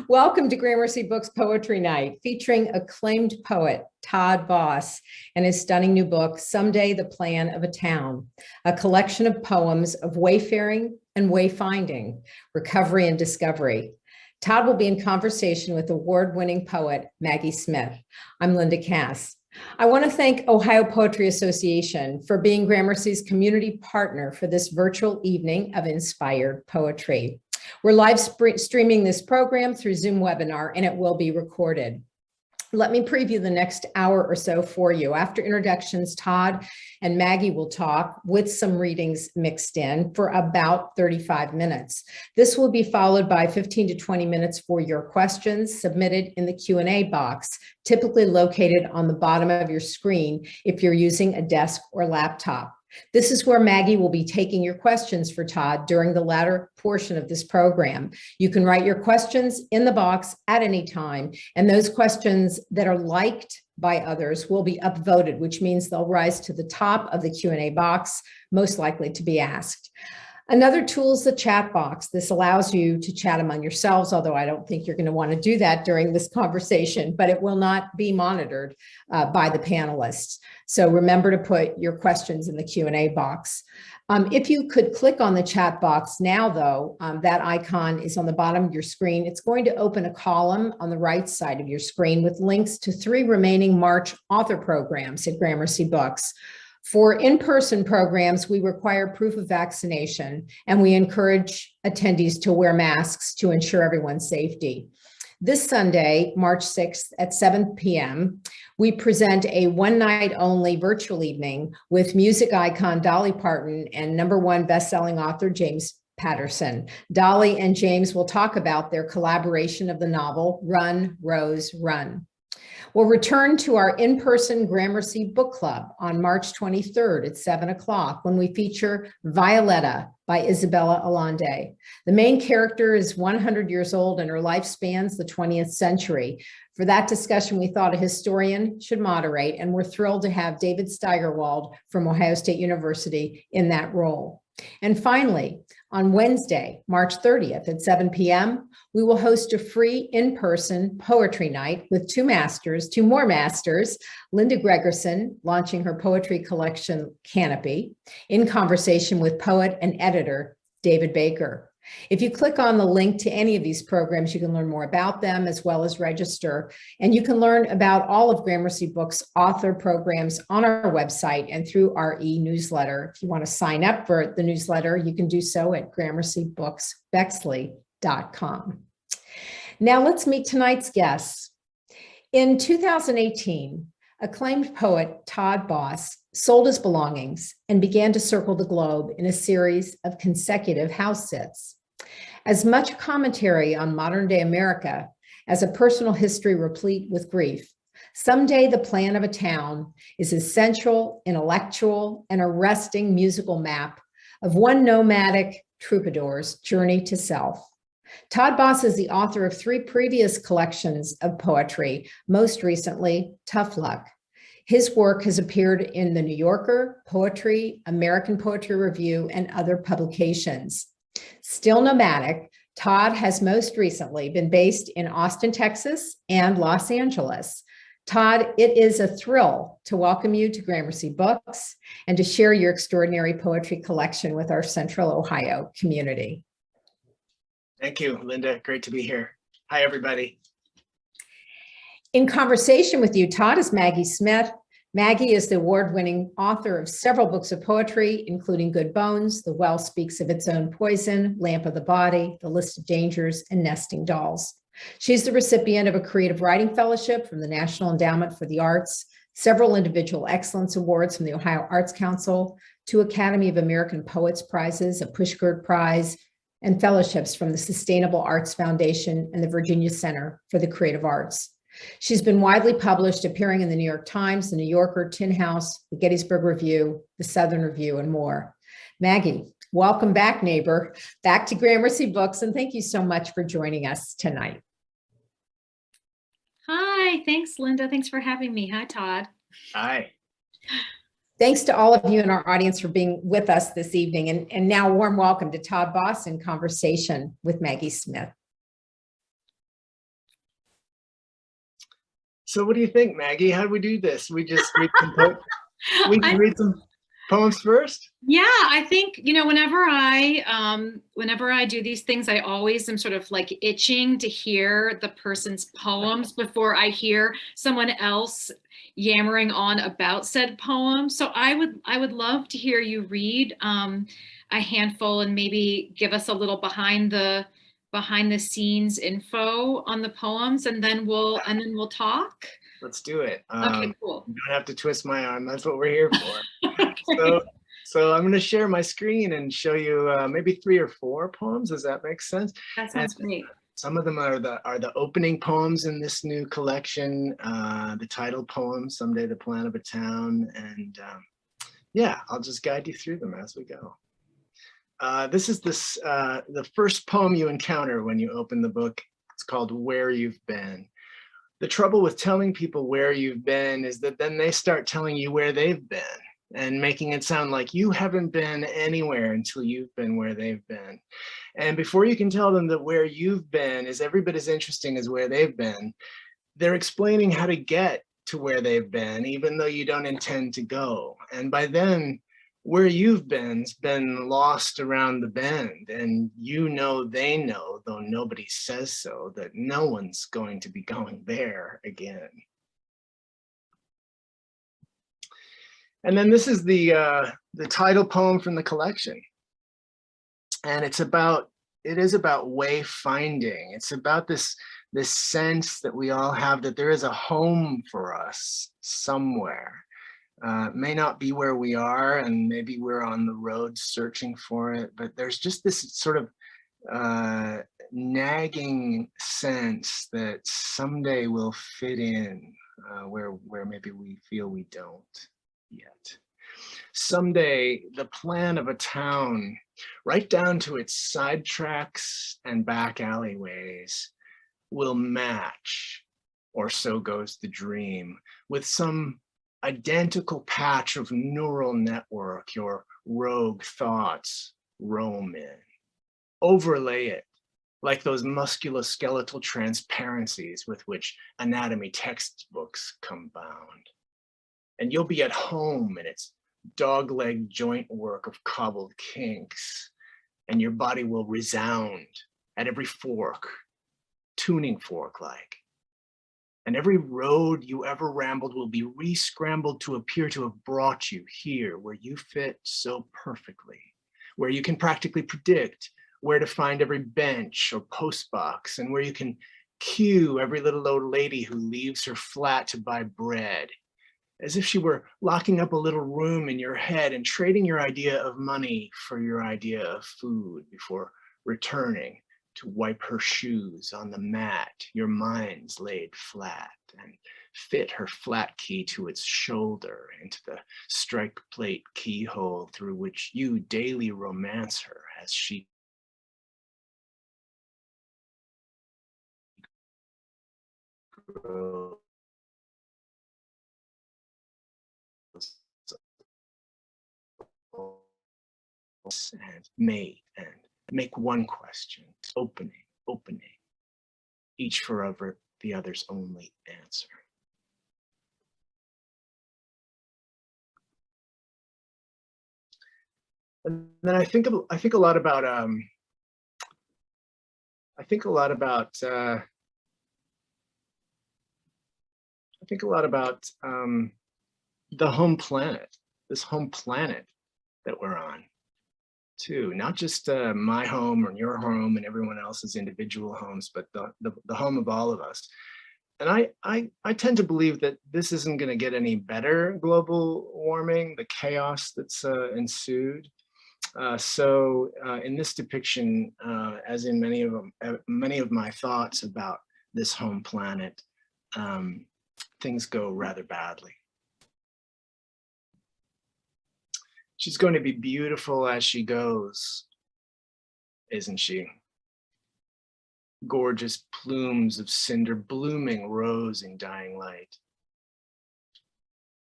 Welcome to Gramercy Books Poetry Night, featuring acclaimed poet Todd Boss and his stunning new book, Someday the Plan of a Town, a collection of poems of wayfaring and wayfinding, recovery and discovery. Todd will be in conversation with award-winning poet Maggie Smith. I'm Linda Cass. I want to thank Ohio Poetry Association for being Gramercy's community partner for this virtual evening of inspired poetry. We're live streaming this program through Zoom webinar, and it will be recorded. Let me preview the next hour or so for you. After introductions, Todd and Maggie will talk with some readings mixed in for about 35 minutes. This will be followed by 15 to 20 minutes for your questions submitted in the Q&A box, typically located on the bottom of your screen if you're using a desk or laptop. This is where Maggie will be taking your questions for Todd during the latter portion of this program. You can write your questions in the box at any time, and those questions that are liked by others will be upvoted, which means they'll rise to the top of the Q&A box, most likely to be asked. Another tool is the chat box. This allows you to chat among yourselves, although I don't think you're going to want to do that during this conversation, but it will not be monitored by the panelists. So remember to put your questions in the Q&A box. If you could click on the chat box now, though, that icon is on the bottom of your screen. It's going to open a column on the right side of your screen with links to 3 remaining March author programs at Gramercy Books. For in-person programs, we require proof of vaccination, and we encourage attendees to wear masks to ensure everyone's safety. This Sunday, March 6th at 7 p.m., we present a one-night-only virtual evening with music icon Dolly Parton and #1 best-selling author James Patterson. Dolly and James will talk about their collaboration of the novel Run, Rose, Run. We'll return to our in-person Gramercy Book Club on March 23rd at 7 o'clock when we feature Violetta by Isabella Alande. The main character is 100 years old and her life spans the 20th century. For that discussion, we thought a historian should moderate, and we're thrilled to have David Steigerwald from Ohio State University in that role. And finally, on Wednesday, March 30th at 7 p.m., we will host a free in-person poetry night with two more masters, Linda Gregerson, launching her poetry collection Canopy, in conversation with poet and editor David Baker. If you click on the link to any of these programs, you can learn more about them as well as register. And you can learn about all of Gramercy Books' author programs on our website and through our e-newsletter. If you want to sign up for the newsletter, you can do so at gramercybooksbexley.com. Now let's meet tonight's guests. In 2018, acclaimed poet Todd Boss sold his belongings and began to circle the globe in a series of consecutive house sits. As much commentary on modern-day America as a personal history replete with grief, Someday the Plan of a Town is a central, intellectual, and arresting musical map of one nomadic troubadour's journey to self. Todd Boss is the author of 3 previous collections of poetry, most recently, Tough Luck. His work has appeared in The New Yorker, Poetry, American Poetry Review, and other publications. Still nomadic, Todd has most recently been based in Austin, Texas, and Los Angeles. Todd, it is a thrill to welcome you to Gramercy Books and to share your extraordinary poetry collection with our Central Ohio community. Thank you, Linda. Great to be here. Hi, everybody. In conversation with you, Todd, is Maggie Smith. Maggie is the award-winning author of several books of poetry, including Good Bones, The Well Speaks of Its Own Poison, Lamp of the Body, The List of Dangers, and Nesting Dolls. She's the recipient of a Creative Writing Fellowship from the National Endowment for the Arts, several individual excellence awards from the Ohio Arts Council, 2 Academy of American Poets Prizes, a Pushkart Prize, and fellowships from the Sustainable Arts Foundation and the Virginia Center for the Creative Arts. She's been widely published, appearing in the New York Times, the New Yorker, Tin House, the Gettysburg Review, the Southern Review, and more. Maggie, welcome back, neighbor, back to Gramercy Books, and thank you so much for joining us tonight. Hi, thanks, Linda. Thanks for having me. Hi, Todd. Hi. Thanks to all of you in our audience for being with us this evening. And now a warm welcome to Todd Boss in conversation with Maggie Smith. So what do you think, Maggie? How do we do this? We just read some we can I- read some poems first? Yeah, I think, whenever I do these things, I always am sort of like itching to hear the person's poems before I hear someone else yammering on about said poem. So I would love to hear you read a handful and maybe give us a little behind the scenes info on the poems, and then we'll talk. Let's do it. Okay, cool. You don't have to twist my arm. That's what we're here for. Okay. So I'm going to share my screen and show you maybe 3 or 4 poems. Does that make sense? That sounds great. Some of them are the opening poems in this new collection, the title poems, Someday the Plan of a Town. And yeah, I'll just guide you through them as we go. This is the first poem you encounter when you open the book. It's called Where You've Been. The trouble with telling people where you've been is that then they start telling you where they've been and making it sound like you haven't been anywhere until you've been where they've been. And before you can tell them that where you've been is every bit as interesting as where they've been, they're explaining how to get to where they've been, even though you don't intend to go. And by then, where you've been's been lost around the bend, and you know they know, though nobody says so, that no one's going to be going there again. And then this is the title poem from the collection. And it is about wayfinding. It's about this sense that we all have that there is a home for us somewhere. It may not be where we are, and maybe we're on the road searching for it, but there's just this sort of nagging sense that someday we'll fit in where maybe we feel we don't yet. Someday the plan of a town, right down to its side tracks and back alleyways, will match, or so goes the dream, with some identical patch of neural network your rogue thoughts roam in. Overlay it like those musculoskeletal transparencies with which anatomy textbooks come bound. And you'll be at home in its dogleg joint work of cobbled kinks, and your body will resound at every fork, tuning fork like. And every road you ever rambled will be re-scrambled to appear to have brought you here where you fit so perfectly, where you can practically predict where to find every bench or postbox, and where you can cue every little old lady who leaves her flat to buy bread, as if she were locking up a little room in your head and trading your idea of money for your idea of food before returning to wipe her shoes on the mat your mind's laid flat, and fit her flat key to its shoulder into the strike plate keyhole through which you daily romance her as she grows and mate, and make one question, opening, each forever the other's only answer. And then I think a lot about the home planet, this home planet that we're on too, not just my home or your home and everyone else's individual homes, but the home of all of us. And I tend to believe that this isn't going to get any better, global warming, the chaos that's ensued. So in this depiction, as in many of my thoughts about this home planet, things go rather badly. She's going to be beautiful as she goes, isn't she? Gorgeous plumes of cinder blooming rose in dying light.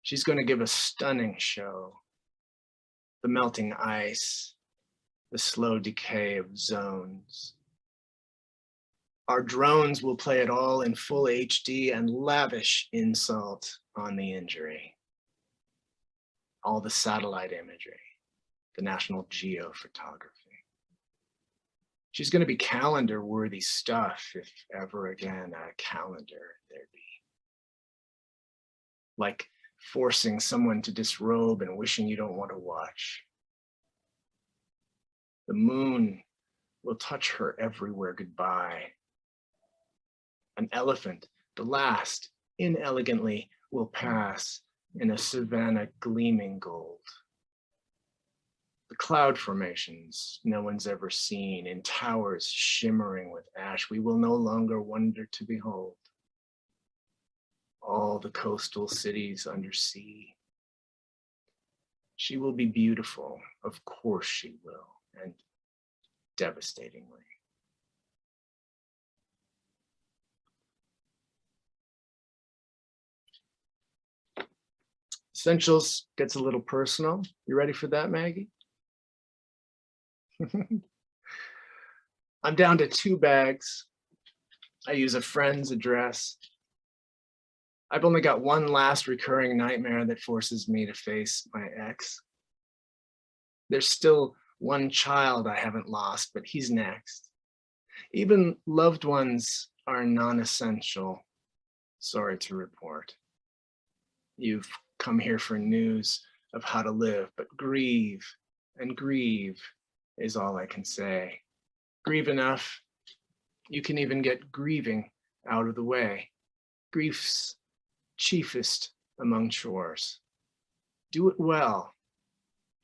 She's going to give a stunning show. The melting ice, the slow decay of zones. Our drones will play it all in full HD and lavish insult on the injury. All the satellite imagery, the national geophotography. She's going to be calendar worthy stuff if ever again a calendar there be. Like forcing someone to disrobe and wishing you don't want to watch. The moon will touch her everywhere goodbye. An elephant, the last, inelegantly will pass in a savanna gleaming gold. The cloud formations no one's ever seen in towers shimmering with ash, we will no longer wonder to behold. All the coastal cities under sea. She will be beautiful, of course she will, and devastatingly. Essentials gets a little personal. You ready for that, Maggie? I'm down to 2 bags. I use a friend's address. I've only got one last recurring nightmare that forces me to face my ex. There's still one child I haven't lost, but he's next. Even loved ones are non-essential, sorry to report. You've come here for news of how to live, but grieve and grieve is all I can say. Grieve enough, you can even get grieving out of the way. Grief's chiefest among chores. Do it well,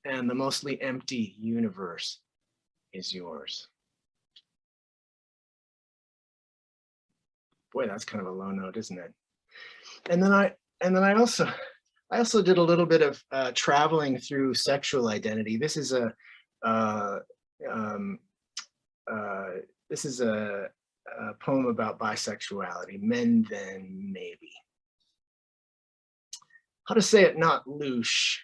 and the mostly empty universe is yours. Boy, that's kind of a low note, isn't it? And then I also did a little bit of traveling through sexual identity. This is a poem about bisexuality, men then maybe. How to say it not louche.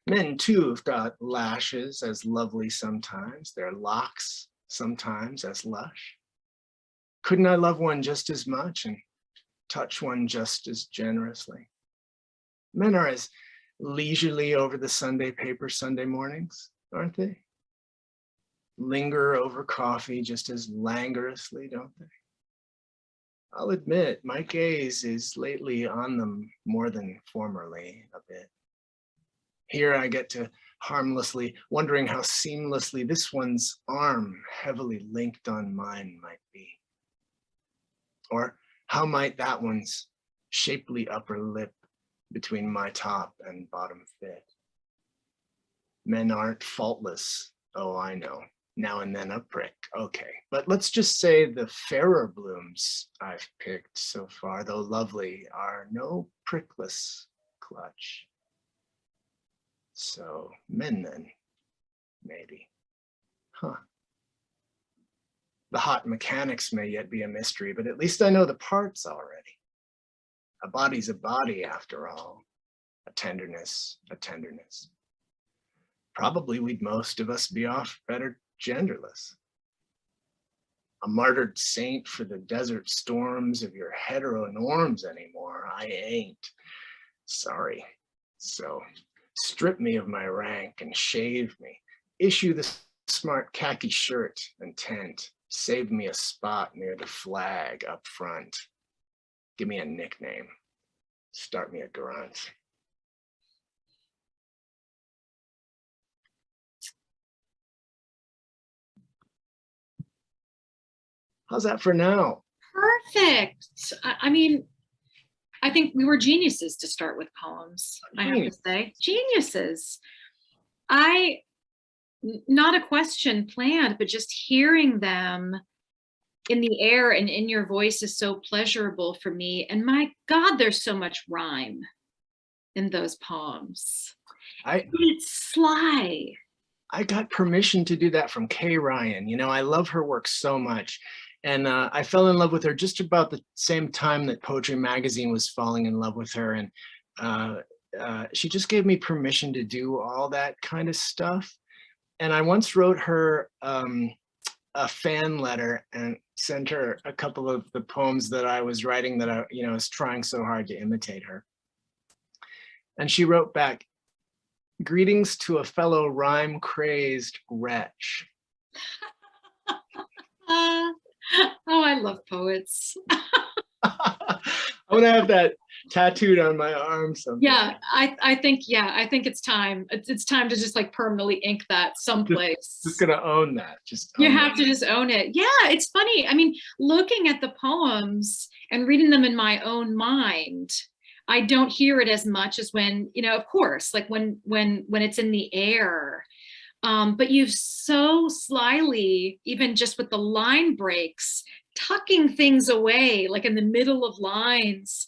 Men too have got lashes as lovely sometimes, their locks sometimes as lush. Couldn't I love one just as much and touch one just as generously? Men are as leisurely over the Sunday paper Sunday mornings, aren't they? Linger over coffee just as languorously, don't they? I'll admit, my gaze is lately on them more than formerly a bit. Here I get to harmlessly wondering how seamlessly this one's arm heavily linked on mine might be. Or how might that one's shapely upper lip between my top and bottom fit. Men aren't faultless, oh I know. Now and then a prick, okay. But let's just say the fairer blooms I've picked so far, though lovely, are no prickless clutch. So men then, maybe, huh. The hot mechanics may yet be a mystery, but at least I know the parts already. A body's a body after all, a tenderness, a tenderness. Probably we'd most of us be off better genderless. A martyred saint for the desert storms of your heteronorms anymore. I ain't. Sorry. So strip me of my rank and shave me. Issue the smart khaki shirt and tent. Save me a spot near the flag up front. Give me a nickname. Start me a grunt. How's that for now? Perfect. I mean, I think we were geniuses to start with poems, I have to say. Geniuses. Not a question planned, but just hearing them in the air and in your voice is so pleasurable for me. And my God, there's so much rhyme in those poems. It's sly. I got permission to do that from Kay Ryan. You know, I love her work so much. And I fell in love with her just about the same time that Poetry Magazine was falling in love with her. And she just gave me permission to do all that kind of stuff. And I once wrote her a fan letter, and sent her a couple of the poems that I was writing that I, was trying so hard to imitate her. And she wrote back, "Greetings to a fellow rhyme-crazed wretch." Oh, I love poets. I want to have that tattooed on my arm someday. Yeah, I think it's time. It's time to just like permanently ink that someplace. Just gonna own that. You have to just own it. Yeah, it's funny. I mean, looking at the poems and reading them in my own mind, I don't hear it as much as when, of course, like when it's in the air. But you've so slyly, even just with the line breaks, tucking things away, like in the middle of lines.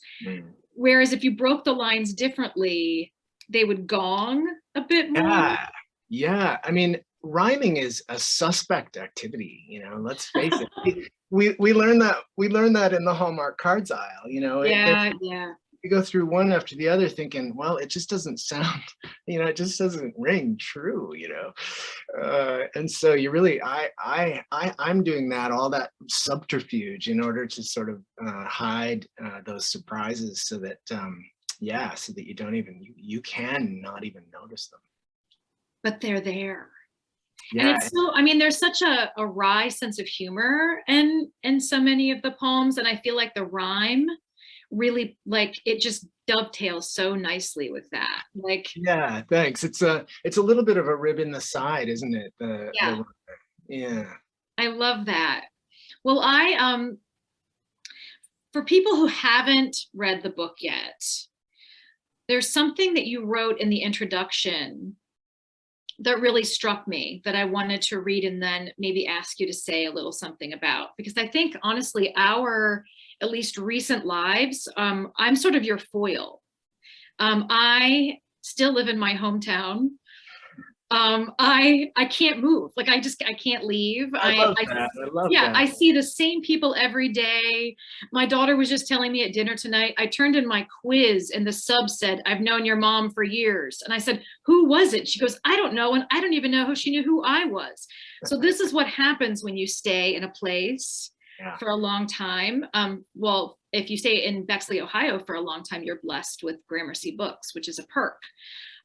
Whereas if you broke the lines differently, they would gong a bit more. Yeah. I mean, rhyming is a suspect activity, let's face it. We learned that in the Hallmark cards aisle, Yeah. You go through one after the other thinking, well, it just doesn't sound, it just doesn't ring true, and so you really, I'm doing all that subterfuge in order to sort of hide those surprises so that, so that you can not even notice them. But they're there. Yeah. And it's so, I mean, there's such a wry sense of humor in so many of the poems. And I feel like the rhyme really, like, it just dovetails so nicely with that. Like, yeah, thanks. It's a little bit of a rib in the side, isn't it? Yeah. I love that. Well, for people who haven't read the book yet, there's something that you wrote in the introduction that really struck me that I wanted to read and then maybe ask you to say a little something about, because I think honestly, our at least recent lives, I'm sort of your foil. I still live in my hometown. I can't move. Like I can't leave. I love that. I see the same people every day. My daughter was just telling me at dinner tonight, I turned in my quiz and the sub said, "I've known your mom for years." And I said, "Who was it?" She goes, "I don't know." And I don't even know she knew who I was. So this is what happens when you stay in a place for a long time. Well, if you stay in Bexley, Ohio for a long time, you're blessed with Gramercy books, which is a perk.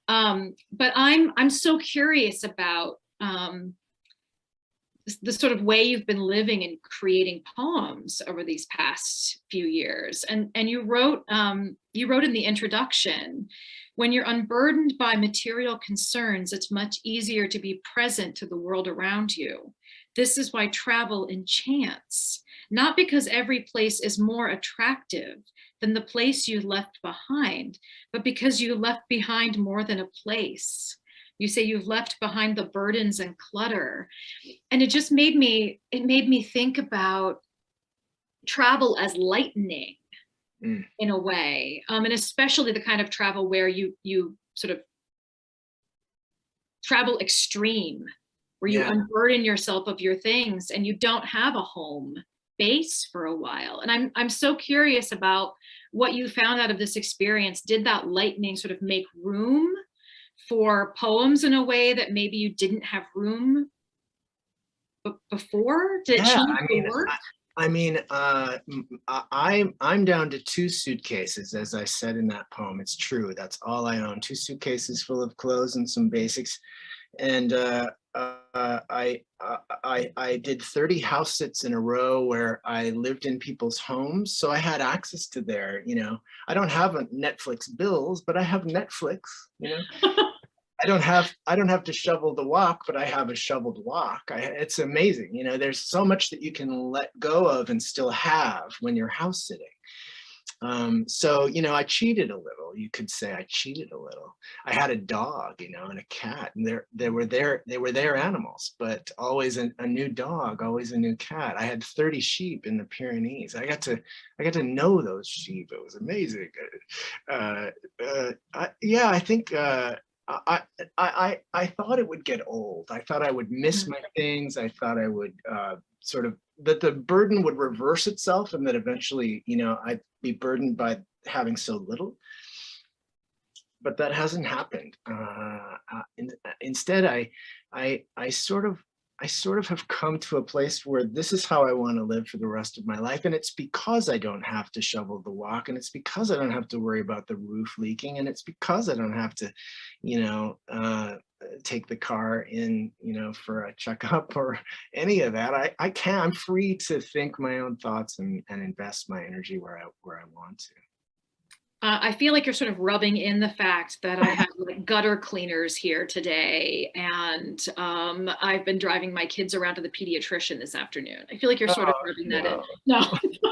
But I'm so curious about the sort of way you've been living and creating poems over these past few years. And you wrote in the introduction, "When you're unburdened by material concerns, it's much easier to be present to the world around you. This is why travel enchants, not because every place is more attractive than the place you left behind, but because you left behind more than a place. You say you've left behind the burdens and clutter." And it just made me think about travel as lightening in a way. And especially the kind of travel where you sort of travel extreme, where you unburden yourself of your things and you don't have a home base for a while. And I'm so curious about what you found out of this experience. Did that lightening sort of make room for poems in a way that maybe you didn't have room before? Did it change the work? I'm down to 2 suitcases, as I said in that poem. It's true. That's all I own. 2 suitcases full of clothes and some basics. And I did 30 house sits in a row where I lived in people's homes, so I had access to their, I don't have a Netflix bills, but I have Netflix, I don't have to shovel the walk, but I have a shoveled walk. It's amazing, there's so much that you can let go of and still have when you're house sitting. So, I cheated a little. You could say I cheated a little. I had a dog, and a cat, and they were their animals, but always a new dog, always a new cat. I had 30 sheep in the Pyrenees. I got to know those sheep. It was amazing. I think I thought it would get old. I thought I would miss my things. I thought I would sort of, that the burden would reverse itself and that eventually, I'd be burdened by having so little. But that hasn't happened. Instead, I sort of I sort of have come to a place where this is how I want to live for the rest of my life. And it's because I don't have to shovel the walk, and it's because I don't have to worry about the roof leaking, and it's because I don't have to, you know, take the car in, you know, for a checkup or any of that. I'm free to think my own thoughts and invest my energy where I want to. I feel like you're sort of rubbing in the fact that I have like gutter cleaners here today, and I've been driving my kids around to the pediatrician this afternoon. I feel like you're sort of rubbing that in. No,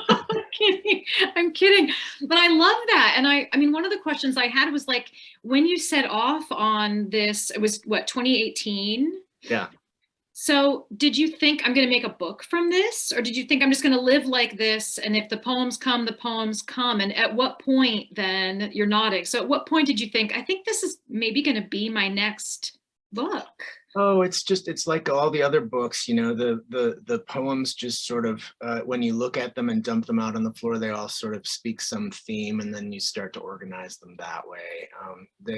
I'm kidding. I'm kidding. But I love that. And I mean, one of the questions I had was like, when you set off on this, it was what, 2018? Yeah. So did you think I'm going to make a book from this, or did you think I'm just going to live like this, and if the poems come, the poems come? And at what point then, you're nodding, so at what point did you think, I think this is maybe going to be my next book? Oh, it's like all the other books, you know, the poems just sort of, when you look at them and dump them out on the floor, they all sort of speak some theme, and then you start to organize them that way.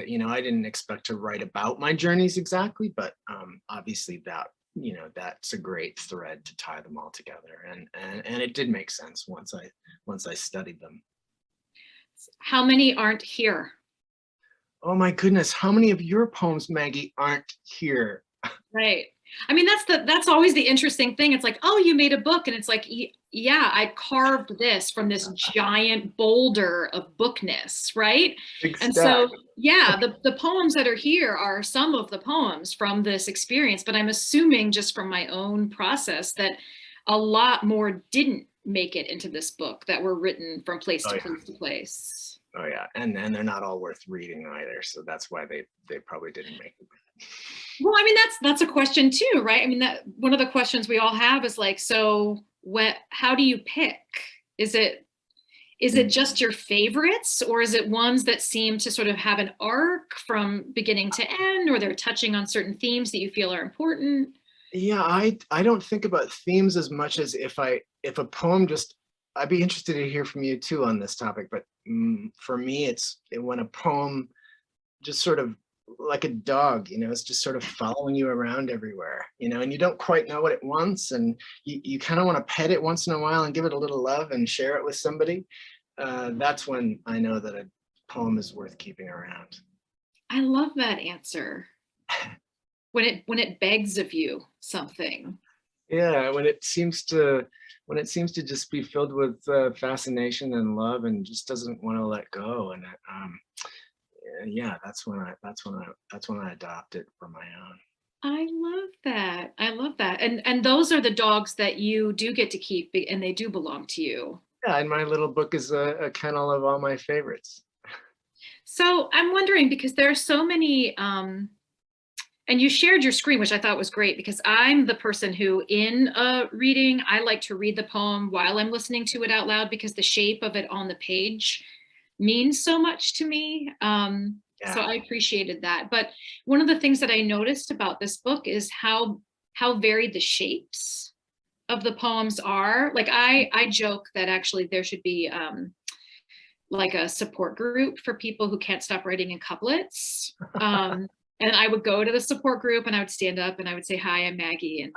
You know, I didn't expect to write about my journeys exactly, but obviously that, you know, that's a great thread to tie them all together, and it did make sense once I studied them. How many aren't here? Oh my goodness, how many of your poems, Maggie, aren't here? Right. I mean, that's always the interesting thing. It's like, oh, you made a book, and it's like, yeah, I carved this from this giant boulder of bookness, right? Exactly. And so, yeah, the poems that are here are some of the poems from this experience, but I'm assuming just from my own process that a lot more didn't make it into this book, that were written from place to place to place. Oh yeah, and they're not all worth reading either, so that's why they probably didn't make it. Well, I mean, that's a question too, right? I mean, that one of the questions we all have is like, so how do you pick? Is it just your favorites, or is it ones that seem to sort of have an arc from beginning to end, or they're touching on certain themes that you feel are important? Yeah, I don't think about themes as much as if a poem just, I'd be interested to hear from you too on this topic, but for me, it's when a poem just sort of, like a dog, you know, it's just sort of following you around everywhere, you know, and you don't quite know what it wants, and you kind of want to pet it once in a while and give it a little love and share it with somebody. That's when I know that a poem is worth keeping around. I love that answer. When it begs of you something. Yeah, when it seems to just be filled with fascination and love, and just doesn't want to let go, and yeah, that's when I adopt it for my own. I love that. I love that. And those are the dogs that you do get to keep, and they do belong to you. Yeah, and my little book is a kennel of all my favorites. So I'm wondering, because there are so many, and you shared your screen, which I thought was great, because I'm the person who, in a reading, I like to read the poem while I'm listening to it out loud, because the shape of it on the page means so much to me. So I appreciated that. But one of the things that I noticed about this book is how varied the shapes of the poems are. Like I joke that actually there should be like a support group for people who can't stop writing in couplets. And I would go to the support group, and I would stand up and I would say, hi, I'm Maggie,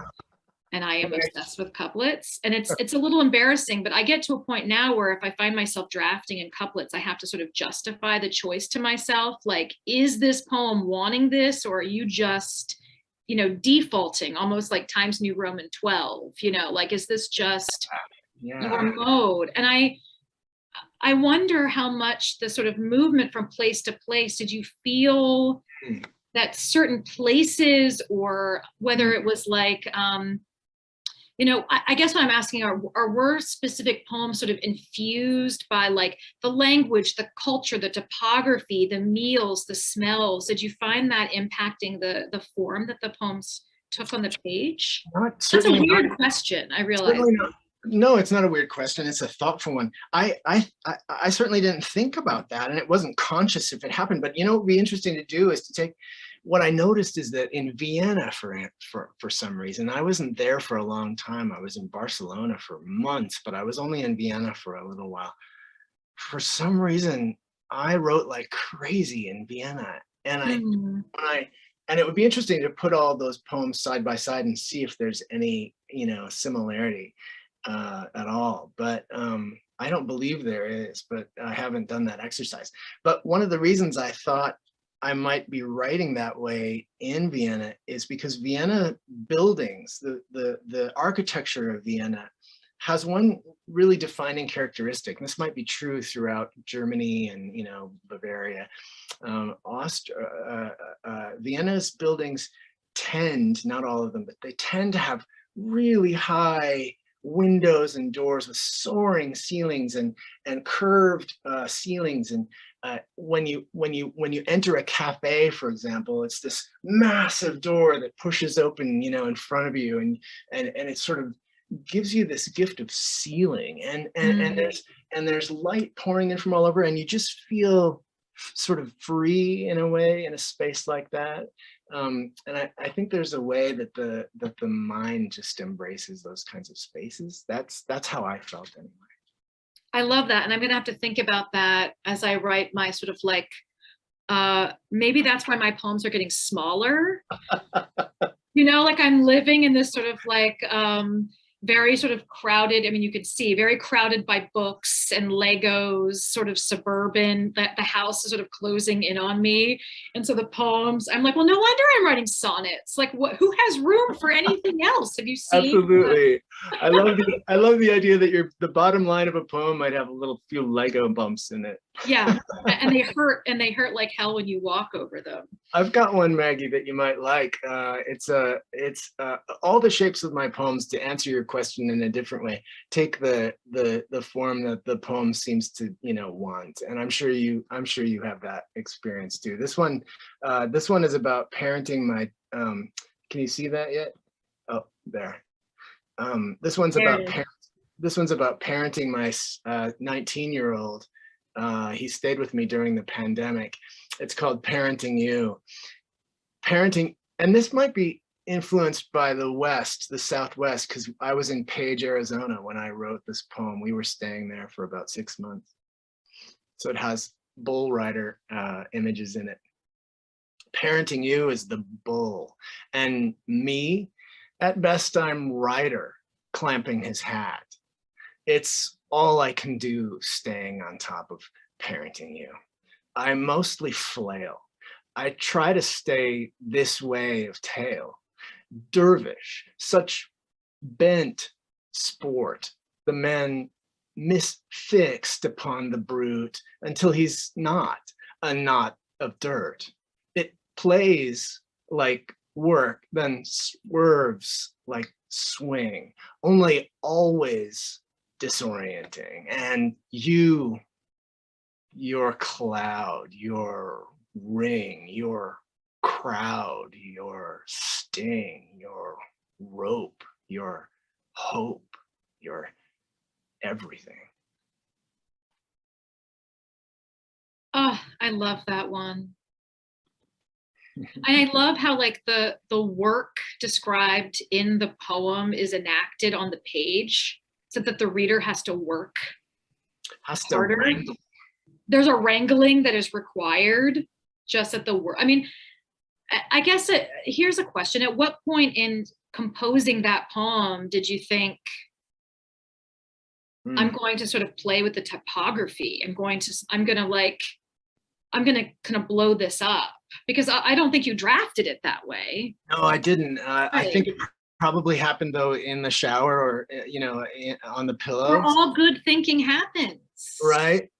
and I am obsessed with couplets. And it's a little embarrassing, but I get to a point now where if I find myself drafting in couplets, I have to sort of justify the choice to myself. Like, is this poem wanting this, or are you just, you know, defaulting, almost like Times New Roman 12, you know, like, is this just your mode? And I wonder how much the sort of movement from place to place, did you feel that certain places, or whether it was like, you know, I guess what I'm asking are were specific poems sort of infused by like the language, the culture, the topography, the meals, the smells? Did you find that impacting the form that the poems took on the page? That's a weird question, I realize. No, it's not a weird question. It's a thoughtful one. I certainly didn't think about that, and it wasn't conscious if it happened. But you know, what would be interesting to do is to take. What I noticed is that in Vienna, for some reason, I wasn't there for a long time. I was in Barcelona for months, but I was only in Vienna for a little while. For some reason, I wrote like crazy in Vienna, and and it would be interesting to put all those poems side by side and see if there's any, similarity at all. But I don't believe there is, but I haven't done that exercise. But one of the reasons I thought I might be writing that way in Vienna is because Vienna buildings, the architecture of Vienna has one really defining characteristic. And this might be true throughout Germany and, Bavaria. Vienna's buildings tend, not all of them, but they tend to have really high windows and doors with soaring ceilings and curved ceilings. And when you enter a cafe, for example, it's this massive door that pushes open, in front of you, and it sort of gives you this gift of ceiling, and there's light pouring in from all over, and you just feel sort of free in a way in a space like that. And I think there's a way that the mind just embraces those kinds of spaces. That's how I felt anyway. I love that. And I'm going to have to think about that as I write my sort of like, maybe that's why my poems are getting smaller. Like I'm living in this sort of like, very sort of crowded. I mean, you could see very crowded by books and Legos, sort of suburban, that the house is sort of closing in on me. And so the poems, I'm like, well, no wonder I'm writing sonnets. Like who has room for anything else? Have you seen? Absolutely. I love the idea that the bottom line of a poem might have a few Lego bumps in it. Yeah. And they hurt like hell when you walk over them. I've got one, Maggie, that you might like. It's all the shapes of my poems, to answer your question in a different way, take the form that the poem seems to want, and I'm sure you have that experience too. This one is about parenting my can you see that yet? Oh, there. This one's about parenting my 19-year-old. He stayed with me during the pandemic. It's called Parenting You. Parenting, and this might be influenced by the Southwest, because I was in Page, Arizona when I wrote this poem. We were staying there for about 6 months. So it has bull rider images in it. Parenting You is the bull, and me, at best, I'm rider clamping his hat. It's all I can do staying on top of parenting you. I mostly flail. I try to stay this way of tail. Dervish, such bent sport, the man misfixed upon the brute until he's not a knot of dirt. It plays like work, then swerves like swing, only always disorienting. And your cloud, your ring, your crowd, your sting, your rope, your hope, your everything. Oh, I love that one. And I love how like the work described in the poem is enacted on the page, so that the reader has to work harder. There's a wrangling that is required just at the work. I mean, I guess here's a question. At what point in composing that poem did you think, I'm going to sort of play with the typography? I'm going to kind of blow this up? Because I don't think you drafted it that way. No, I didn't. Right. I think it probably happened though in the shower, or on the pillow. Where all good thinking happens. Right.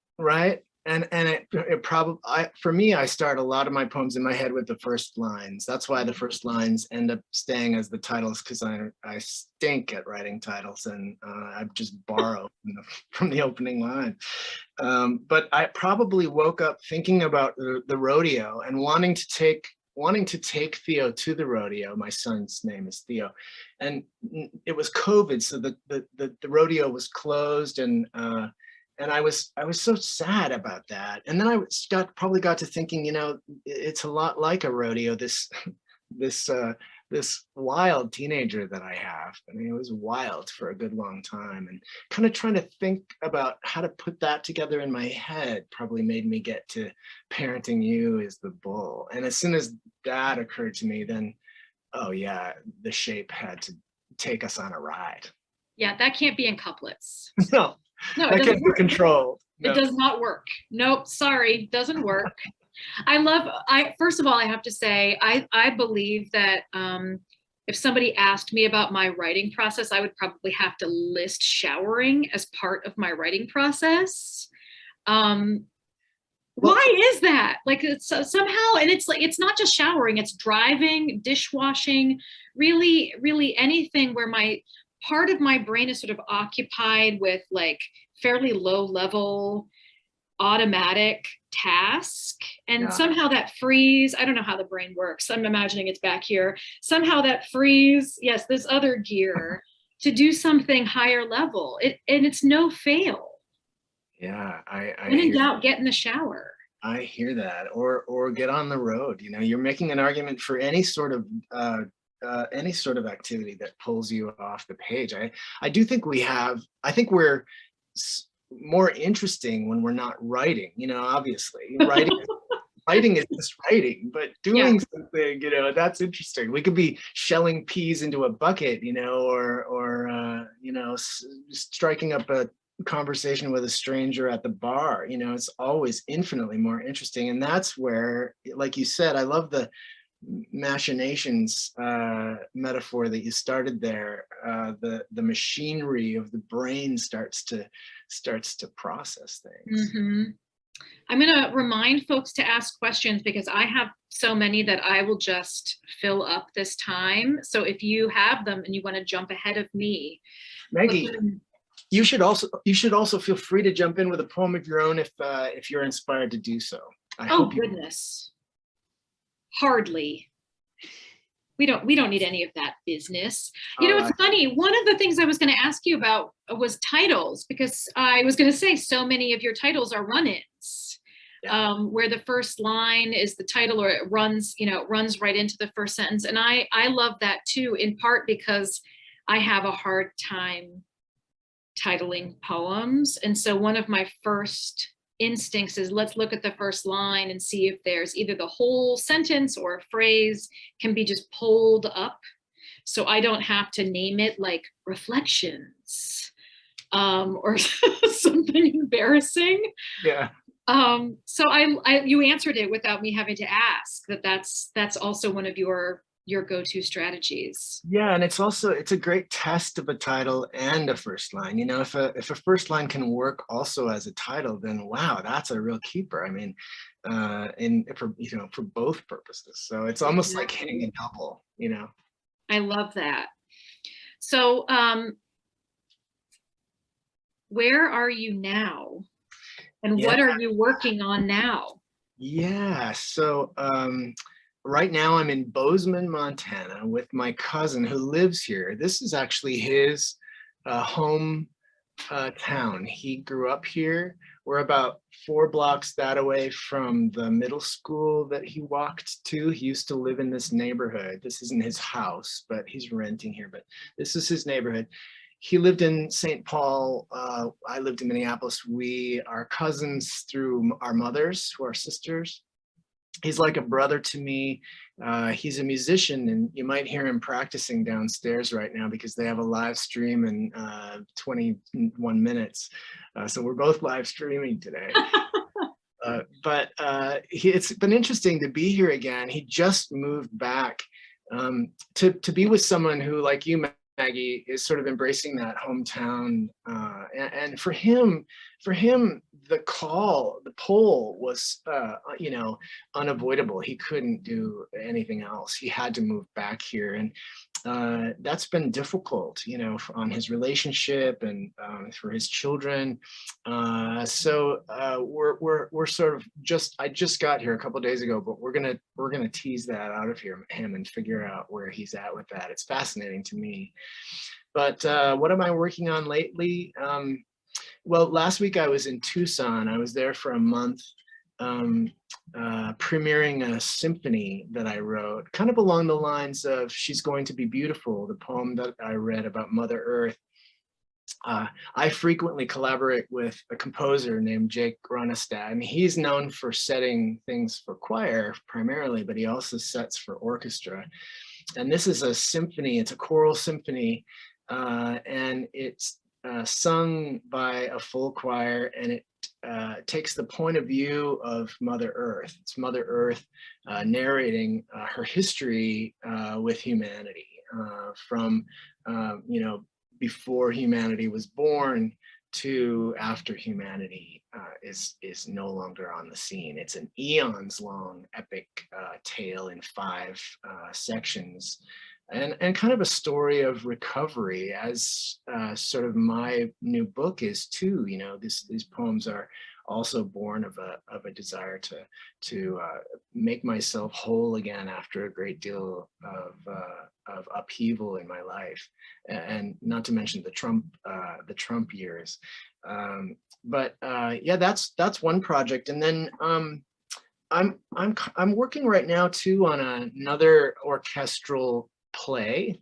And it probably, for me, I start a lot of my poems in my head with the first lines. That's why the first lines end up staying as the titles, because I stink at writing titles, and I just borrow from the opening line. But I probably woke up thinking about the rodeo and wanting to take Theo to the rodeo. My son's name is Theo, and it was COVID, so the rodeo was closed, and I was so sad about that. And then I probably got to thinking, it's a lot like a rodeo, this this wild teenager that I have. I mean, it was wild for a good long time, and kind of trying to think about how to put that together in my head probably made me get to parenting you as the bull. And as soon as that occurred to me, then, oh yeah, the shape had to take us on a ride. Yeah, that can't be in couplets. No, No, that can't be controlled. It No. does not work. Nope, sorry, doesn't work. First of all, I have to say, I believe that if somebody asked me about my writing process, I would probably have to list showering as part of my writing process. Why is that? Like, it's somehow, and it's like, it's not just showering, it's driving, dishwashing, really, really anything where part of my brain is sort of occupied with like fairly low level automatic task. And somehow that frees, I don't know how the brain works. I'm imagining it's back here. Somehow that frees, yes, this other gear to do something higher level. And it's no fail. Yeah, When in doubt, get in the shower. I hear that, or get on the road. You know, you're making an argument for any sort of activity that pulls you off the page. I do think I think we're more interesting when we're not writing. You know, obviously, writing is just writing, but doing something, you know, that's interesting. We could be shelling peas into a bucket, you know, or you know, striking up a conversation with a stranger at the bar. You know, it's always infinitely more interesting. And that's where, like you said, I love the machinations metaphor that you started there. The machinery of the brain starts to process things. Mm-hmm. I'm going to remind folks to ask questions because I have so many that I will just fill up this time. So if you have them and you want to jump ahead of me, Maggie, you should also feel free to jump in with a poem of your own if you're inspired to do so. Goodness. Hardly. We don't need any of that business. You know, it's funny. One of the things I was going to ask you about was titles, because I was going to say so many of your titles are run-ins, where the first line is the title, or it runs right into the first sentence. And I love that too, in part because I have a hard time titling poems. And so one of my first instincts is, let's look at the first line and see if there's either the whole sentence or a phrase can be just pulled up, so I don't have to name it like Reflections or something embarrassing. Yeah. So you answered it without me having to ask. That's also one of your go-to strategies. Yeah, and it's a great test of a title and a first line. You know, if a first line can work also as a title, then wow, that's a real keeper. I mean, for both purposes. So it's almost like hitting a double, you know. I love that. So where are you now? And what are you working on now? Yeah, so right now I'm in Bozeman, Montana with my cousin who lives here. This is actually his home town. He grew up here. We're about 4 blocks that away from the middle school that he walked to. He used to live in this neighborhood. This isn't his house, but he's renting here, but this is his neighborhood. He lived in St. Paul. I lived in Minneapolis. We are cousins through our mothers, who are sisters. He's like a brother to me. He's a musician, and you might hear him practicing downstairs right now because they have a live stream in 21 minutes. So we're both live streaming today. But it's been interesting to be here again. He just moved back to be with someone who, like you, Maggie, is sort of embracing that hometown. And for him, the pull was, unavoidable. He couldn't do anything else. He had to move back here. And that's been difficult, on his relationship and for his children. So we're sort of I just got here a couple of days ago, but we're gonna tease that out of him and figure out where he's at with that. It's fascinating to me. But what am I working on lately? Well, last week I was in Tucson. I was there for a month. premiering a symphony that I wrote, kind of along the lines of She's Going to Be Beautiful, the poem that I read about Mother Earth. I frequently collaborate with a composer named Jake Ronestad, and he's known for setting things for choir primarily, but he also sets for orchestra. And this is a symphony, it's a choral symphony, and it's sung by a full choir, and it takes the point of view of Mother Earth. It's Mother Earth narrating her history with humanity from, before humanity was born to after humanity is no longer on the scene. It's an eons long epic tale in 5 sections, and kind of a story of recovery, as sort of my new book is too. These poems are also born of a desire to make myself whole again after a great deal of upheaval in my life, and not to mention the Trump years. Yeah, that's one project, and then I'm working right now too on another orchestral play.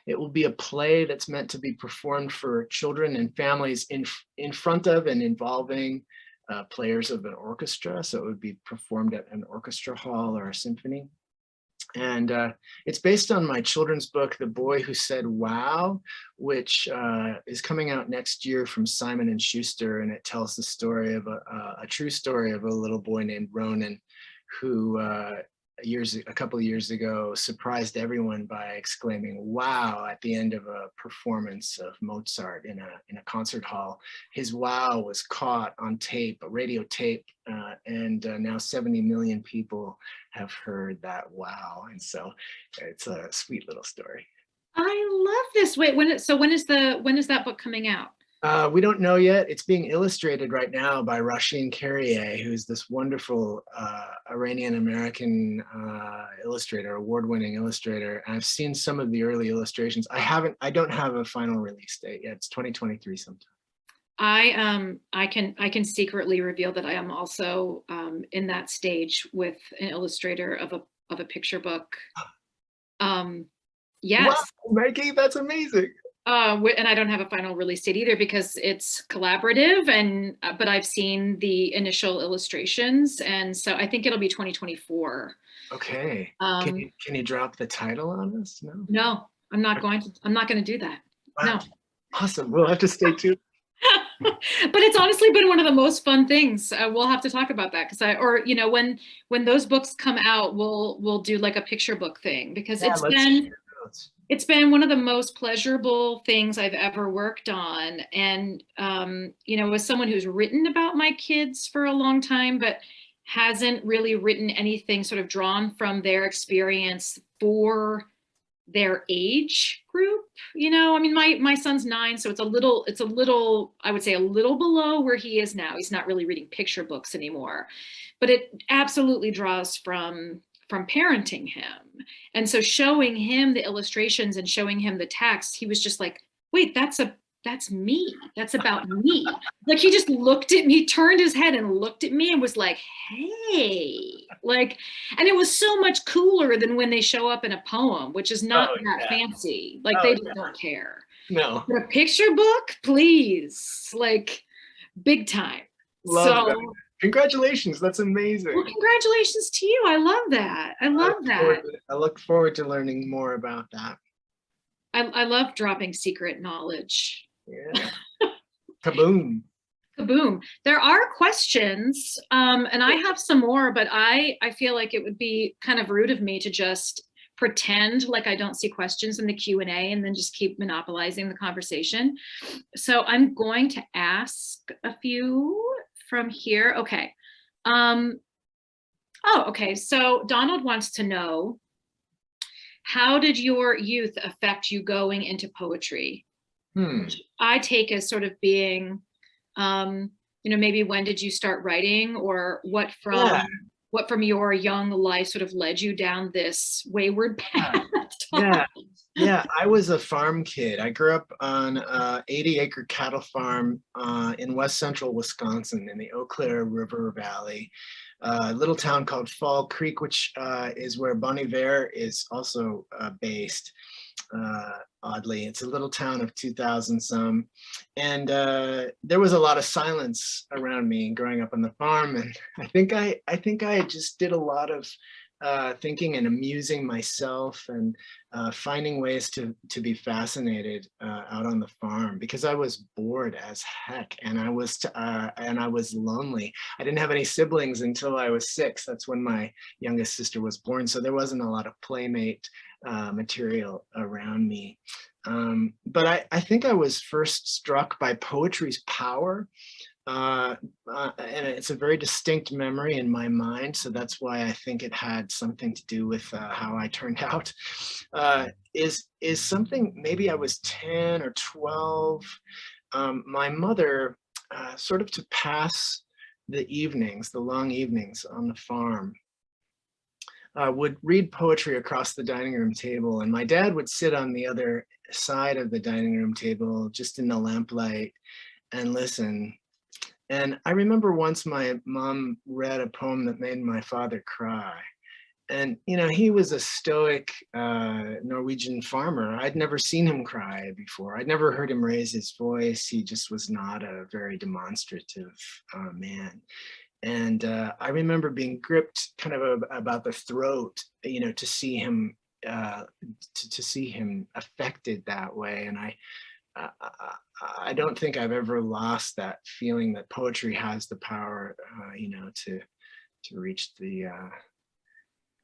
It will be a play that's meant to be performed for children and families in front of and involving players of an orchestra. So it would be performed at an orchestra hall or a symphony. And it's based on my children's book, The Boy Who Said Wow, which is coming out next year from Simon & Schuster. And it tells the story of a true story of a little boy named Ronan, who a couple of years ago surprised everyone by exclaiming "wow" at the end of a performance of Mozart in a concert hall. His wow was caught on tape, a radio tape, and now 70 million people have heard that wow. And so it's a sweet little story. I love this. Wait, when is that book coming out? We don't know yet. It's being illustrated right now by Rasheen Carrier, who's this wonderful Iranian-American illustrator, award-winning illustrator. And I've seen some of the early illustrations. I don't have a final release date yet. It's 2023 sometime. I can secretly reveal that I am also in that stage with an illustrator of a picture book. Yes. Wow, Maggie, that's amazing. And I don't have a final release date either because it's collaborative, but I've seen the initial illustrations, and so I think it'll be 2024. Okay. Can you drop the title on us? No, I'm not going to do that. Wow. No. Awesome. We'll have to stay tuned. But it's honestly been one of the most fun things. We'll have to talk about that because when those books come out, we'll do like a picture book thing, because it's been one of the most pleasurable things I've ever worked on. And, as someone who's written about my kids for a long time, but hasn't really written anything sort of drawn from their experience for their age group, my son's 9, so it's a little, I would say a little below where he is now. He's not really reading picture books anymore, but it absolutely draws from parenting him. And so showing him the illustrations and showing him the text, he was just like, wait, that's me. That's about me. Like, he just looked at me, turned his head and looked at me and was like, hey, and it was so much cooler than when they show up in a poem, which is not that fancy. They just don't care. No. But a picture book, please, big time. Love that. Congratulations, that's amazing. Well, congratulations to you. I love that. I look forward to learning more about that. I love dropping secret knowledge. Yeah. Kaboom. Kaboom. There are questions, and I have some more, but I feel like it would be kind of rude of me to just pretend like I don't see questions in the Q&A and then just keep monopolizing the conversation. So I'm going to ask a few from here. Okay. Okay. So Donald wants to know, how did your youth affect you going into poetry? Which I take as sort of being, maybe when did you start writing, or what from what from your young life sort of led you down this wayward path. Yeah. Yeah, I was a farm kid. I grew up on a 80-acre cattle farm in west central Wisconsin in the Eau Claire River Valley, a little town called Fall Creek, which is where Bon Iver is also based. Oddly, it's a little town of 2,000 some, and there was a lot of silence around me growing up on the farm, and I think I just did a lot of thinking and amusing myself and finding ways to be fascinated out on the farm, because I was bored as heck, and I was lonely. I didn't have any siblings until I was 6. That's when my youngest sister was born, so there wasn't a lot of playmate material around me. But I think I was first struck by poetry's power. And it's a very distinct memory in my mind, so that's why I think it had something to do with how I turned out. Is something, maybe I was 10 or 12. My mother, sort of to pass the evenings, the long evenings on the farm, would read poetry across the dining room table, and my dad would sit on the other side of the dining room table, just in the lamplight, and listen. And I remember once my mom read a poem that made my father cry. And, you know, he was a stoic Norwegian farmer. I'd never seen him cry before. I'd never heard him raise his voice. He just was not a very demonstrative man. And I remember being gripped kind of about the throat, you know, to see him to see him affected that way. And I don't think I've ever lost that feeling that poetry has the power, you know, to reach the,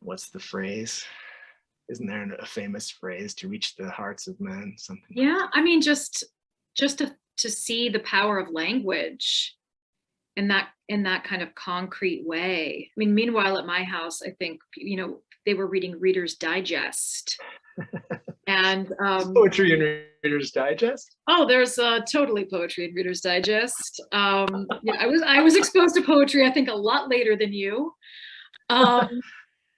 what's the phrase? Isn't there a famous phrase, to reach the hearts of men? Something. Yeah, I mean, just to see the power of language in that kind of concrete way. I mean, meanwhile at my house, I think, you know, they were reading Reader's Digest. And poetry in Reader's Digest? Oh, there's totally poetry in Reader's Digest. Yeah, I was exposed to poetry, I think, a lot later than you. And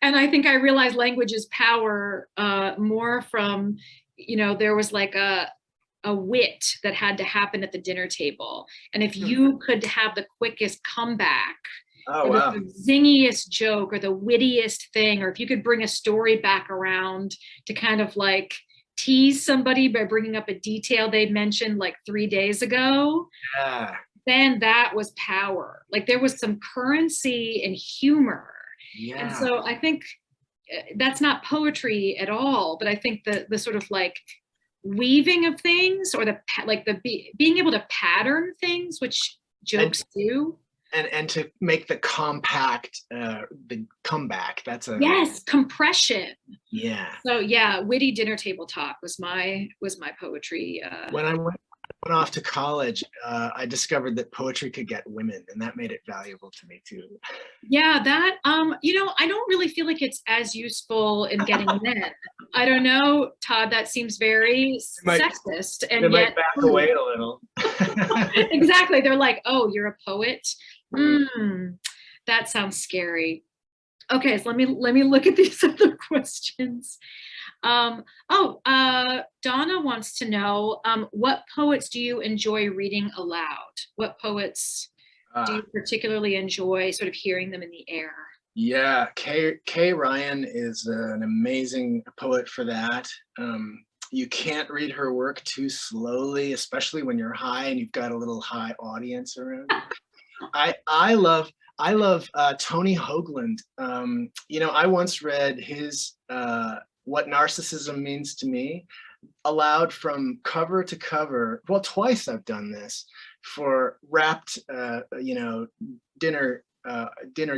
I think I realized language's power more from, you know, there was like a wit that had to happen at the dinner table. And if you could have the quickest comeback, oh, or wow. the zingiest joke or the wittiest thing, or if you could bring a story back around to kind of like tease somebody by bringing up a detail they'd mentioned like 3 days ago, Yeah. then that was power. Like there was some currency and humor. Yeah. And so I think that's not poetry at all, but I think the sort of like weaving of things, or being able to pattern things, which jokes do. And to make the compact, the comeback, that's a. Yes, compression. Yeah. So yeah, witty dinner table talk was my poetry. When I went off to college, I discovered that poetry could get women, and that made it valuable to me too. Yeah, that you know, I don't really feel like it's as useful in getting men. I don't know, Todd, that seems very sexist, and they yet might back away a little. Exactly, they're like, oh, you're a poet. That sounds scary. Okay, so let me look at these other questions. Donna wants to know, what poets do you enjoy reading aloud? What poets do you particularly enjoy sort of hearing them in the air? Yeah, Kay Ryan is an amazing poet for that. You can't read her work too slowly, especially when you're high and you've got a little high audience around you. I love Tony Hoagland. You know, I once read his What Narcissism Means to Me aloud from cover to cover. Well, twice I've done this for wrapped, you know, dinner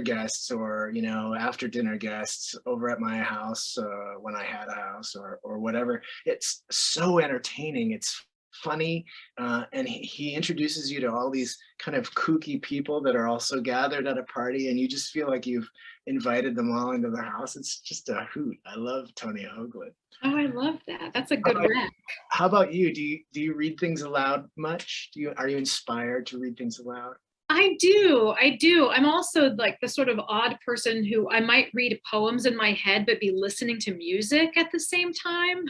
guests, or, you know, after dinner guests over at my house when I had a house, or whatever. It's so entertaining. It's funny, and he introduces you to all these kind of kooky people that are also gathered at a party, and you just feel like you've invited them all into the house. It's just a hoot. I love Tony Hoagland. Oh, I love that. That's a good rec. How about you? Do you read things aloud much? Are you inspired to read things aloud? I do. I'm also like the sort of odd person who I might read poems in my head, but be listening to music at the same time.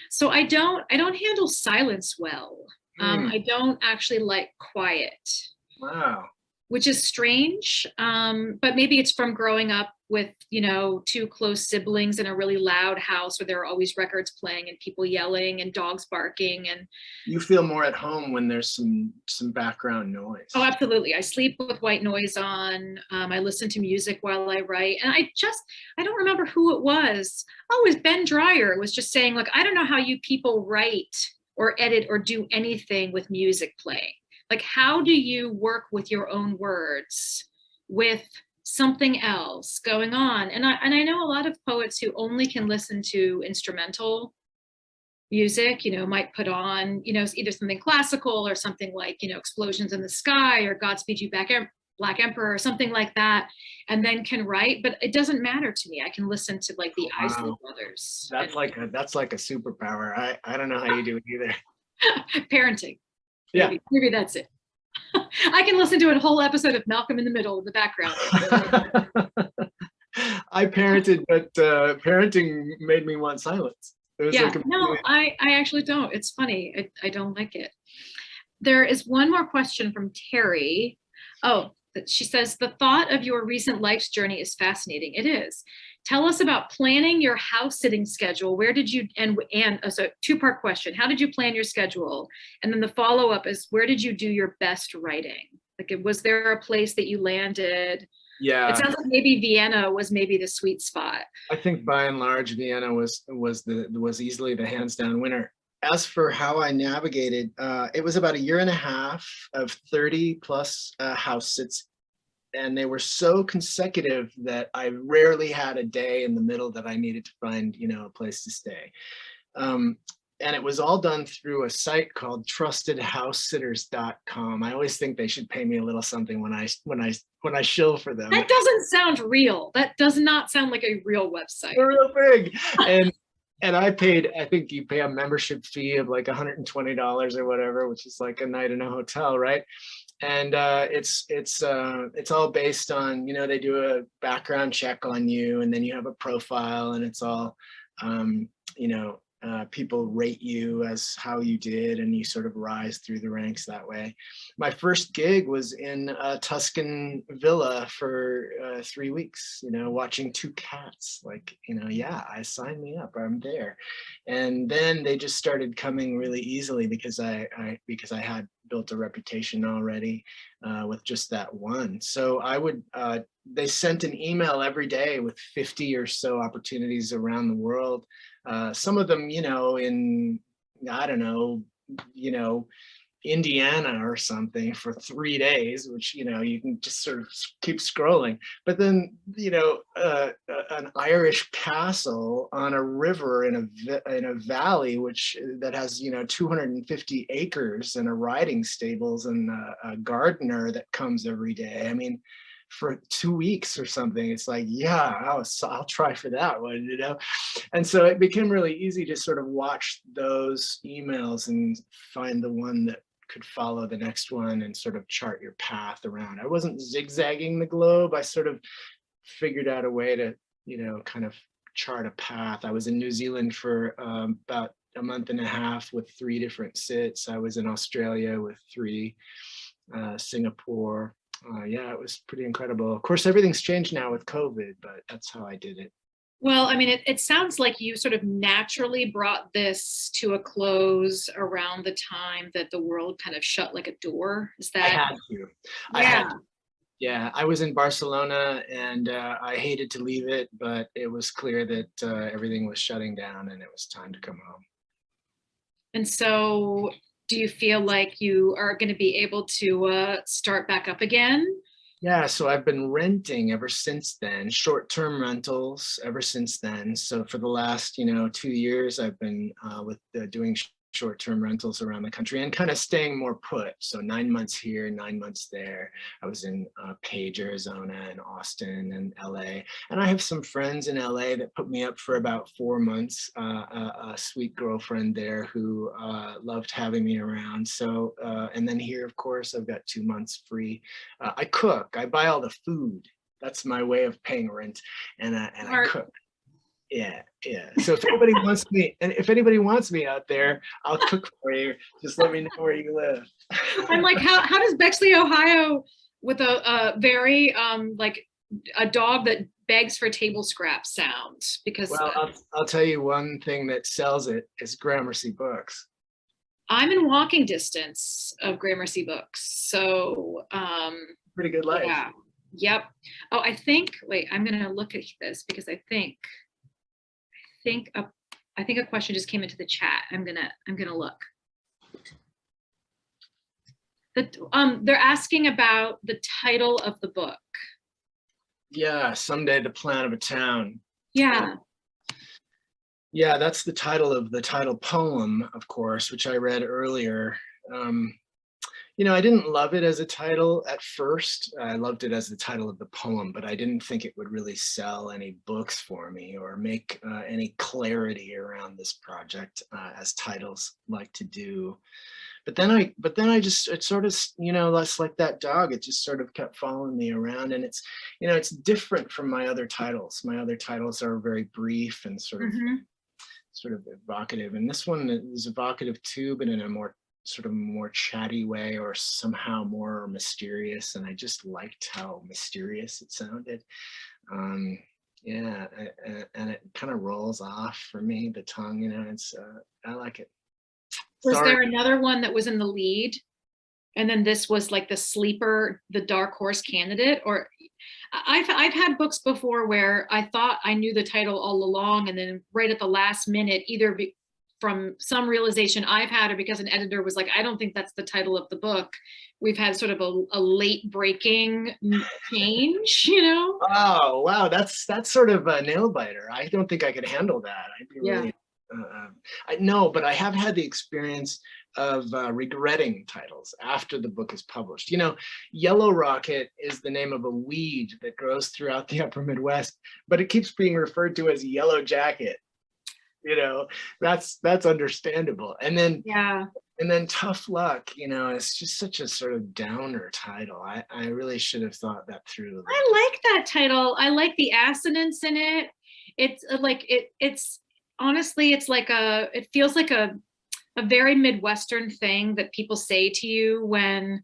So I don't handle silence well. I don't actually like quiet, Wow. which is strange. But maybe it's from growing up with, two close siblings in a really loud house where there are always records playing and people yelling and dogs barking. And You feel more at home when there's some background noise. oh, absolutely. I sleep with white noise on. I listen to music while I write. And I don't remember who it was. Oh, it was Ben Dreyer. It was just saying, like, I don't know how you people write or edit or do anything with music playing. Like, how do you work with your own words with something else going on? And I know a lot of poets who only can listen to instrumental music, might put on, either something classical or something like, Explosions in the Sky or Godspeed You Black Emperor or something like that, and then can write. But it doesn't matter to me. I can listen to like the Isley Brothers. That's like a superpower. I don't know how you do it either. Parenting. Yeah. Maybe that's it. I can listen to a whole episode of Malcolm in the Middle in the background. I parented, but parenting made me want silence. It was like no, I actually don't. It's funny. I don't like it. There is one more question from Terry. Oh, she says, the thought of your recent life's journey is fascinating. It is. Tell us about planning your house sitting schedule. Where did you, so two-part question. How did you plan your schedule? And then the follow-up is, where did you do your best writing? Like, was there a place that you landed? Yeah. It sounds like maybe Vienna was maybe the sweet spot. I think by and large, Vienna was easily the hands down winner. As for how I navigated, it was about a year and a half of 30 plus house sits. And they were so consecutive that I rarely had a day in the middle that I needed to find, a place to stay. And it was all done through a site called trustedhousesitters.com. I always think they should pay me a little something when I shill for them. That doesn't sound real. That does not sound like a real website. They're real big. And I think you pay a membership fee of like $120 or whatever, which is like a night in a hotel, right? And it's all based on, they do a background check on you, and then you have a profile, and it's all, people rate you as how you did, and you sort of rise through the ranks that way. My first gig was in a Tuscan villa for 3 weeks, watching two cats. Like, I signed me up, I'm there. And then they just started coming really easily because I had built a reputation already with just that one. So they sent an email every day with 50 or so opportunities around the world. Some of them, in, I don't know, Indiana or something for 3 days, which, you can just sort of keep scrolling. But then, an Irish castle on a river in a valley, that has, 250 acres and a riding stables and a gardener that comes every day. I mean, for 2 weeks or something, it's like, I'll try for that one, And so it became really easy to sort of watch those emails and find the one that could follow the next one and sort of chart your path around. I wasn't zigzagging the globe. I sort of figured out a way to, kind of chart a path. I was in New Zealand for about a month and a half with 3 different sits. I was in Australia with 3, Singapore. It was pretty incredible. Of course, everything's changed now with COVID, but that's how I did it. Well, I mean, it sounds like you sort of naturally brought this to a close around the time that the world kind of shut like a door. Is that? I had to. I was in Barcelona, and I hated to leave it, but it was clear that everything was shutting down and it was time to come home. And so do you feel like you are going to be able to start back up again? Yeah, so I've been renting ever since then, short-term rentals ever since then. So for the last, 2 years, I've been doing short-term rentals around the country and kind of staying more put. So 9 months here, 9 months there. I was in Page, Arizona, and Austin and LA. And I have some friends in LA that put me up for about 4 months. A sweet girlfriend there who loved having me around. So, and then here, of course, I've got 2 months free. I cook, I buy all the food. That's my way of paying rent, and I cook. Yeah. So if anybody wants me out there, I'll cook for you. Just let me know where you live. I'm like, how does Bexley, Ohio, with a very like a dog that begs for table scraps sound? Because well, I'll tell you one thing that sells it is Gramercy books. I'm in walking distance of Gramercy books, so Pretty good life. yeah. Yep. Oh, wait, I'm gonna look at this because I think a question just came into the chat. I'm gonna look. They're asking about the title of the book. Yeah, Someday the Plan of a Town. Yeah. Yeah, that's the title of the title poem, of course, which I read earlier. You know, I didn't love it as a title at first. I loved it as the title of the poem, but I didn't think it would really sell any books for me or make any clarity around this project as titles like to do. But then I just, it sort of, you know, less like that dog, it just sort of kept following me around. And it's, you know, it's different from my other titles. My other titles are very brief and sort of evocative. And this one is evocative too, but in a more chatty way, or somehow more mysterious. And I just liked how mysterious it sounded. Yeah, and it kind of rolls off for me, the tongue, you know, it's, I like it. Was there another one that was in the lead? And then this was like the sleeper, the dark horse candidate? Or I've had books before where I thought I knew the title all along, and then right at the last minute, either from some realization I've had or because an editor was like, I don't think that's the title of the book, we've had sort of a late breaking change, you know? Oh, wow, that's sort of a nail biter. I don't think I could handle that. I'd be really, no, but I have had the experience of regretting titles after the book is published. You know, Yellow Rocket is the name of a weed that grows throughout the upper Midwest, but it keeps being referred to as Yellow Jacket. You know, that's understandable. And then Tough Luck, you know, it's just such a sort of downer title. I really should have thought that through. I like that title. I like the assonance in it. It's like it's honestly, it's like it feels like a very Midwestern thing that people say to you when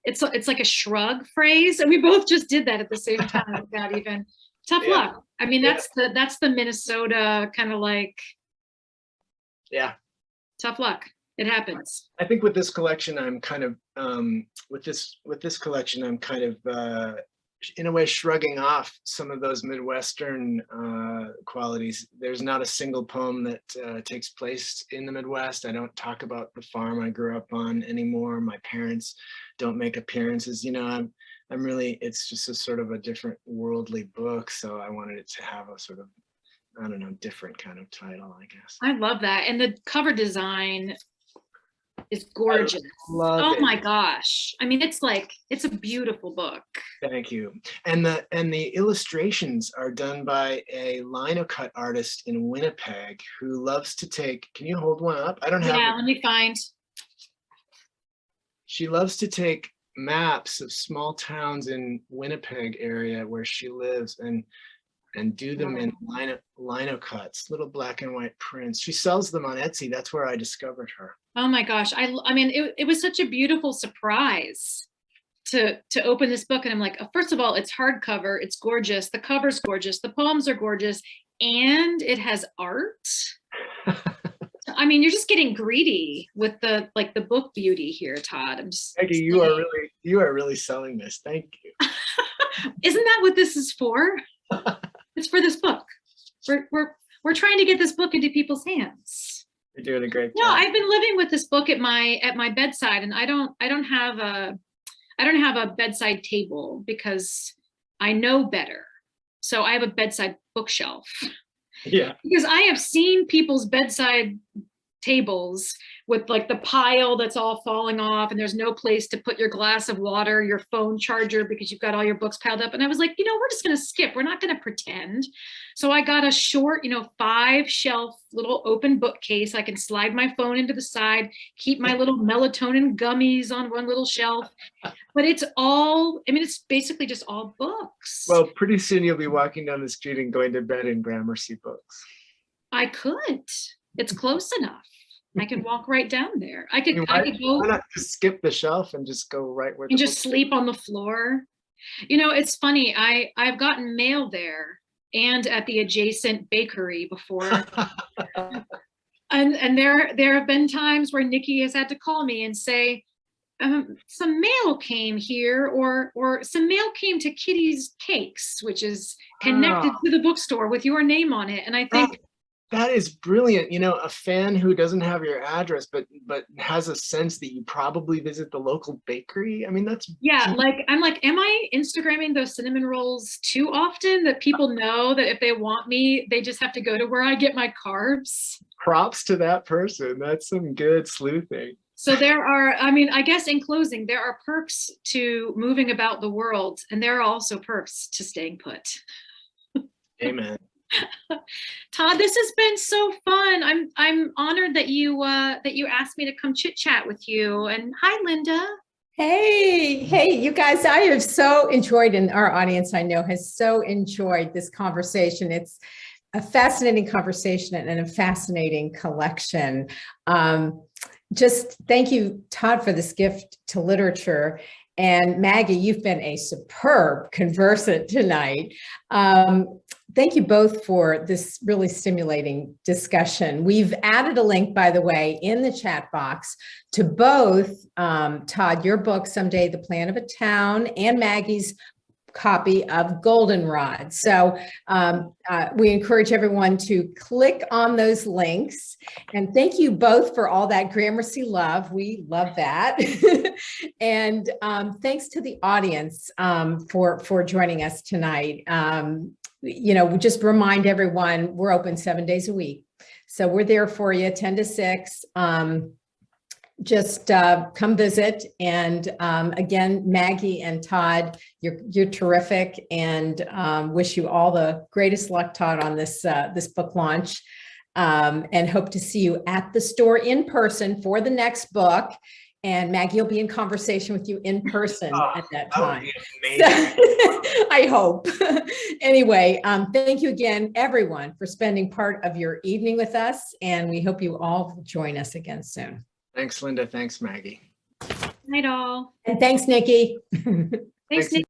it's like a shrug phrase. And we both just did that at the same time without even tough luck. I mean, that's the Minnesota kind of like, tough luck. It happens. I think with this collection, I'm kind of with this collection, I'm kind of in a way shrugging off some of those Midwestern qualities. There's not a single poem that takes place in the Midwest. I don't talk about the farm I grew up on anymore. My parents don't make appearances. You know, I'm really, it's just a sort of a different worldly book. So I wanted it to have a sort of, I don't know, different kind of title, I guess. I love that. And the cover design is gorgeous. Oh my gosh. I mean, it's a beautiful book. Thank you. And the illustrations are done by a linocut artist in Winnipeg who loves to take, can you hold one up? I don't have. Yeah, let me find. She loves to take maps of small towns in Winnipeg area where she lives and do them in linocuts, little black and white prints. She sells them on Etsy. That's where I discovered her. Oh my gosh. I mean, it was such a beautiful surprise to open this book. And I'm like, first of all, it's hardcover. It's gorgeous. The cover's gorgeous. The poems are gorgeous. And it has art. I mean, you're just getting greedy with the book beauty here, Todd. I'm just Maggie, you are really selling this. Thank you. Isn't that what this is for? It's for this book. We're trying to get this book into people's hands. You're doing a great job. No, I've been living with this book at my bedside, and I don't have a bedside table because I know better. So I have a bedside bookshelf. Yeah. Because I have seen people's bedside tables with like the pile that's all falling off, and there's no place to put your glass of water, your phone charger, because you've got all your books piled up. And I was like, we're just going to skip. We're not going to pretend. So I got a short, 5-shelf little open bookcase. I can slide my phone into the side, keep my little melatonin gummies on one little shelf. But it's basically just all books. Well, pretty soon you'll be walking down the street and going to bed in Gramercy books. I could. It's close enough. I could walk right down there. I could go. Why not just skip the shelf and just go right where and just sleep on the floor? It's funny. I've gotten mail there and at the adjacent bakery before. and there have been times where Nikki has had to call me and say, some mail came here, or some mail came to Kitty's Cakes, which is connected to the bookstore with your name on it. And I think that is brilliant. A fan who doesn't have your address, but has a sense that you probably visit the local bakery. I mean, that's I'm like, am I Instagramming those cinnamon rolls too often that people know that if they want me, they just have to go to where I get my carbs? Props to that person. That's some good sleuthing. So there are, I guess in closing, there are perks to moving about the world, and there are also perks to staying put. Amen. Todd, this has been so fun. I'm honored that you asked me to come chit chat with you. And hi, Linda. Hey, you guys, I have so enjoyed, and our audience I know has so enjoyed this conversation. It's a fascinating conversation and a fascinating collection. Just thank you, Todd, for this gift to literature. And Maggie, you've been a superb conversant tonight. Thank you both for this really stimulating discussion. We've added a link, by the way, in the chat box to both, Todd, your book, Someday, The Plan of a Town, and Maggie's copy of Goldenrod. So we encourage everyone to click on those links. And thank you both for all that Gramercy love. We love that. And thanks to the audience for joining us tonight. Just remind everyone, we're open 7 days a week. So we're there for you 10 to 6. Just come visit. And again, Maggie and Todd, you're terrific, and wish you all the greatest luck, Todd, on this book launch, and hope to see you at the store in person for the next book. And Maggie will be in conversation with you in person at that time. That would be amazing. I hope. Anyway, thank you again, everyone, for spending part of your evening with us. And we hope you all join us again soon. Thanks, Linda. Thanks, Maggie. Night all. And thanks, Nikki. Thanks, Nikki.